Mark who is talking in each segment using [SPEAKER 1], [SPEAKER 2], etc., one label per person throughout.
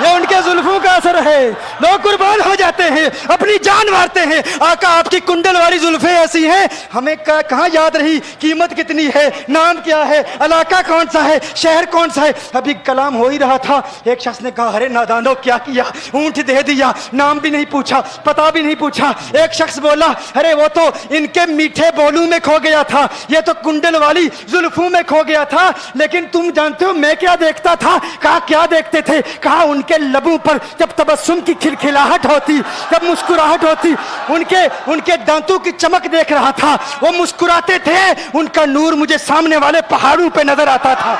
[SPEAKER 1] یہ ان کے زلفوں کا اثر ہے. لوگ قربان ہو جاتے ہیں, اپنی جان مارتے ہیں. آقا آپ کی کنڈل والی زلفیں ایسی ہیں, ہمیں کہاں یاد رہی قیمت کتنی ہے, نام کیا ہے, علاقہ کون سا ہے, شہر کون سا ہے. ابھی کلام ہو ہی رہا تھا, ایک شخص نے کہا ارے نادانو کیا کیا, اونٹ دے دیا, نام بھی نہیں پوچھا, پتہ بھی نہیں پوچھا. ایک شخص بولا ارے وہ تو ان کے میٹھے بولوں میں کھو گیا تھا, یہ تو کنڈل والی زلفوں میں کھو گیا تھا. لیکن تم جانتے ہو میں کیا دیکھتا تھا؟ کہا کیا دیکھتے تھے؟ کہا ان کے لبوں پر جب تبسم کی کھلکھلاہٹ ہوتی, جب مسکراہٹ ہوتی, ان کے دانتوں کی چمک دیکھ رہا تھا. وہ مسکراتے تھے, ان کا نور مجھے سامنے والے پہاڑوں پہ نظر آتا تھا.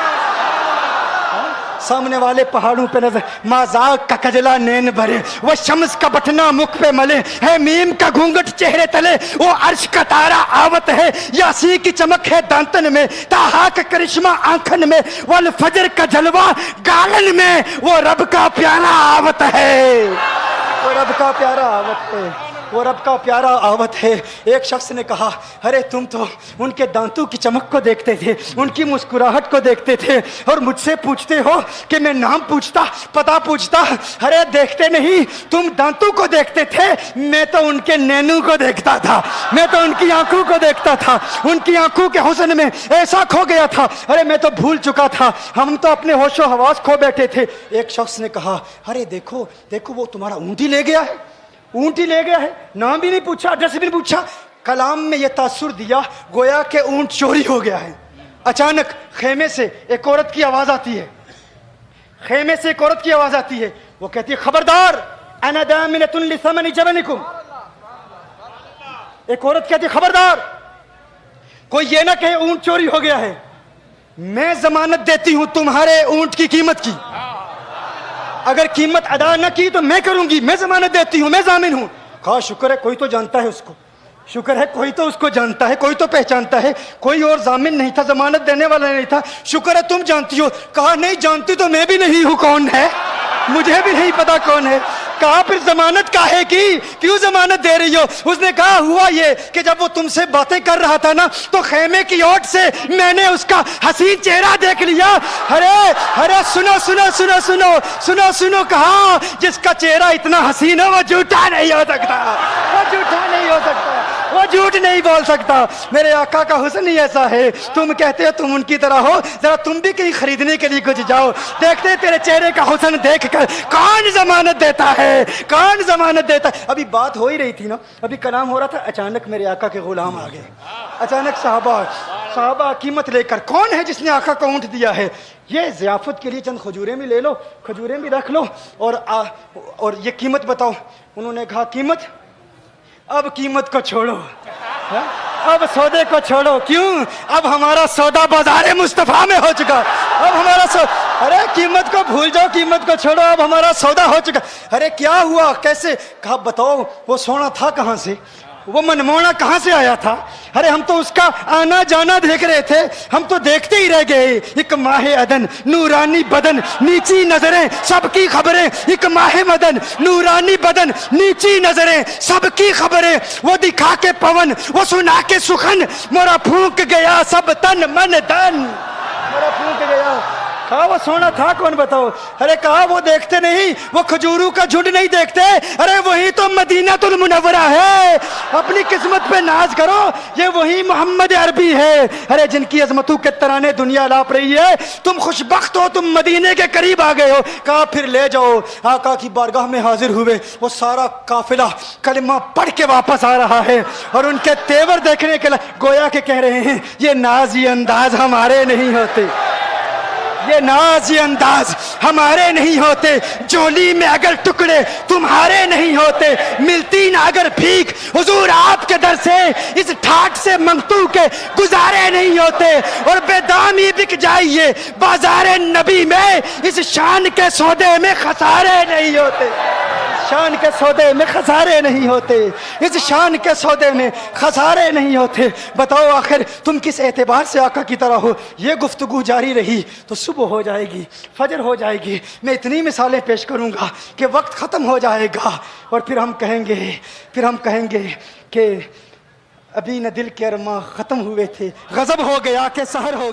[SPEAKER 1] سامنے والے پہاڑوں پہ نظر. مازاق کا کجلا نین بھرے, وہ شمس کا بٹنا مکھ پہ ملے, ہے میم کا گھونگٹ چہرے تلے, وہ عرش کا تارا آوت ہے, یاسی کی چمک ہے دانتن میں, تاہا کا کرشمہ آنکھن میں, والفجر کا جلوہ گالن میں, وہ رب کا پیارا آوت ہے, وہ رب کا پیارا آوت ہے, وہ رب کا پیارا آوت ہے. ایک شخص نے کہا ارے تم تو ان کے دانتوں کی چمک کو دیکھتے تھے, ان کی مسکراہٹ کو دیکھتے تھے, اور مجھ سے پوچھتے ہو کہ میں نام پوچھتا, پتہ پوچھتا. ارے دیکھتے نہیں, تم دانتوں کو دیکھتے تھے, میں تو ان کے نینوں کو دیکھتا تھا, میں تو ان کی آنکھوں کو دیکھتا تھا. ان کی آنکھوں کے حسن میں ایسا کھو گیا تھا, ارے میں تو بھول چکا تھا, ہم تو اپنے ہوش و حواس کھو بیٹھے تھے. ایک شخص نے کہا ارے دیکھو دیکھو وہ تمہارا اونٹ ہی لے گیا ہے, اونٹ ہی لے گیا ہے, نام بھی نہیں پوچھا, ایڈریس بھی نہیں پوچھا. کلام میں یہ تاثر دیا گویا کہ اونٹ چوری ہو گیا ہے. اچانک خیمے سے ایک عورت کی آواز آتی ہے, خیمے سے ایک عورت کی آواز آتی ہے. وہ کہتی ہے خبردار, انا دامنۃ لثمن جبنکم. ایک عورت کہتی ہے خبردار, کوئی یہ نہ کہے اونٹ چوری ہو گیا ہے, میں ضمانت دیتی ہوں تمہارے اونٹ کی قیمت کی, اگر قیمت ادا نہ کی تو میں کروں گی, میں ضمانت دیتی ہوں, میں ضامن ہوں. کہا شکر ہے کوئی تو جانتا ہے اس کو, شکر ہے کوئی تو اس کو جانتا ہے, کوئی تو پہچانتا ہے, کوئی اور ضامن نہیں تھا, ضمانت دینے والا نہیں تھا, شکر ہے تم جانتی ہو. کہا نہیں جانتی تو میں بھی نہیں ہوں, کون ہے مجھے بھی نہیں پتا کون ہے. کہا پھر ضمانت کاہے کی, کیوں ضمانت دے رہی ہو؟ اس نے کہا ہوا یہ کہ جب وہ تم سے باتیں کر رہا تھا نا, تو خیمے کی اوٹ سے میں نے اس کا حسین چہرہ دیکھ لیا. ارے سنو سنو سنو سنو سنو سنو, کہا جس کا چہرہ اتنا حسین ہے وہ جھوٹا نہیں ہو سکتا, وہ جھوٹا نہیں ہو سکتا, وہ جھوٹ نہیں بول سکتا. میرے آقا کا حسن ہی ایسا ہے. تم کہتے ہو تم ان کی طرح ہو, ذرا تم بھی کہیں خریدنے کے لیے کچھ جاؤ, دیکھتے تیرے چہرے کا حسن دیکھ کر کون ضمانت دیتا ہے, کون ضمانت دیتا ہے. ابھی بات ہو ہی رہی تھی نا, ابھی کلام ہو رہا تھا, اچانک میرے آقا کے غلام آ گئے. اچانک صحابہ قیمت لے کر, کون ہے جس نے آقا کو اونٹ دیا ہے؟ یہ ضیافت کے لیے چند کھجوریں بھی لے لو, کھجوریں بھی رکھ لو, اور یہ قیمت بتاؤ. انہوں نے کہا قیمت, اب قیمت کو چھوڑو, اب سودے کو چھوڑو. کیوں؟ اب ہمارا سودا بازار مصطفیٰ میں ہو چکا, اب ہمارا ارے قیمت کو بھول جاؤ, قیمت کو چھوڑو, اب ہمارا سودا ہو چکا. ارے کیا ہوا, کیسے؟ کہا بتاؤ وہ سونا تھا کہاں سے, وہ منمونا کہاں سے آیا تھا؟ ارے ہم تو اس کا آنا جانا دیکھ رہے تھے, ہم تو دیکھتے ہی رہ گئے. ایک ماہ عدن, نورانی بدن, نیچی نظریں, سب کی خبریں. ایک ماہ مدن, نورانی بدن, نیچی نظریں, سب کی خبریں. وہ دکھا کے پون, وہ سنا کے سخن, مورا پھونک گیا سب تن من دن, مورا پھونک گیا. کہا وہ سونا تھا کون بتاؤ؟ ارے کہا وہ دیکھتے نہیں, وہ کھجوروں کا جھنڈ نہیں دیکھتے, ارے وہی تو مدینہ المنورہ ہے. اپنی قسمت پہ ناز کرو, یہ وہی محمد عربی ہے, ارے جن کی عظمتوں کے ترانے دنیا لاپ رہی ہے. تم خوشبخت ہو, تم مدینے کے قریب آ گئے ہو. کہا پھر لے جاؤ. آقا کی بارگاہ میں حاضر ہوئے. وہ سارا قافلہ کلمہ پڑھ کے واپس آ رہا ہے, اور ان کے تیور دیکھنے کے لیے گویا کہ کہہ رہے ہیں یہ ناز یہ انداز ہمارے نہیں ہوتے, یہ ناز یہ انداز ہمارے نہیں ہوتے. جولی میں اگر ٹکڑے تمہارے نہیں ہوتے, ملتی نہ اگر بھیک حضور آپ کے در سے, اس ٹھاٹ سے منگتو کے گزارے نہیں ہوتے. اور بے دامی بک جائیے بازار نبی میں, اس شان کے سودے میں خسارے نہیں ہوتے, شان کے سودے میں خسارے نہیں ہوتے, اس شان کے سودے میں خسارے نہیں ہوتے. بتاؤ آخر تم کس اعتبار سے آقا کی طرح ہو؟ یہ گفتگو جاری رہی تو صبح ہو جائے گی, فجر ہو جائے گی. میں اتنی مثالیں پیش کروں گا کہ وقت ختم ہو جائے گا, اور پھر ہم کہیں گے کہ ابھی نہ دل کے ارماں ختم ہوئے تھے, غضب ہو گیا کہ سحر ہو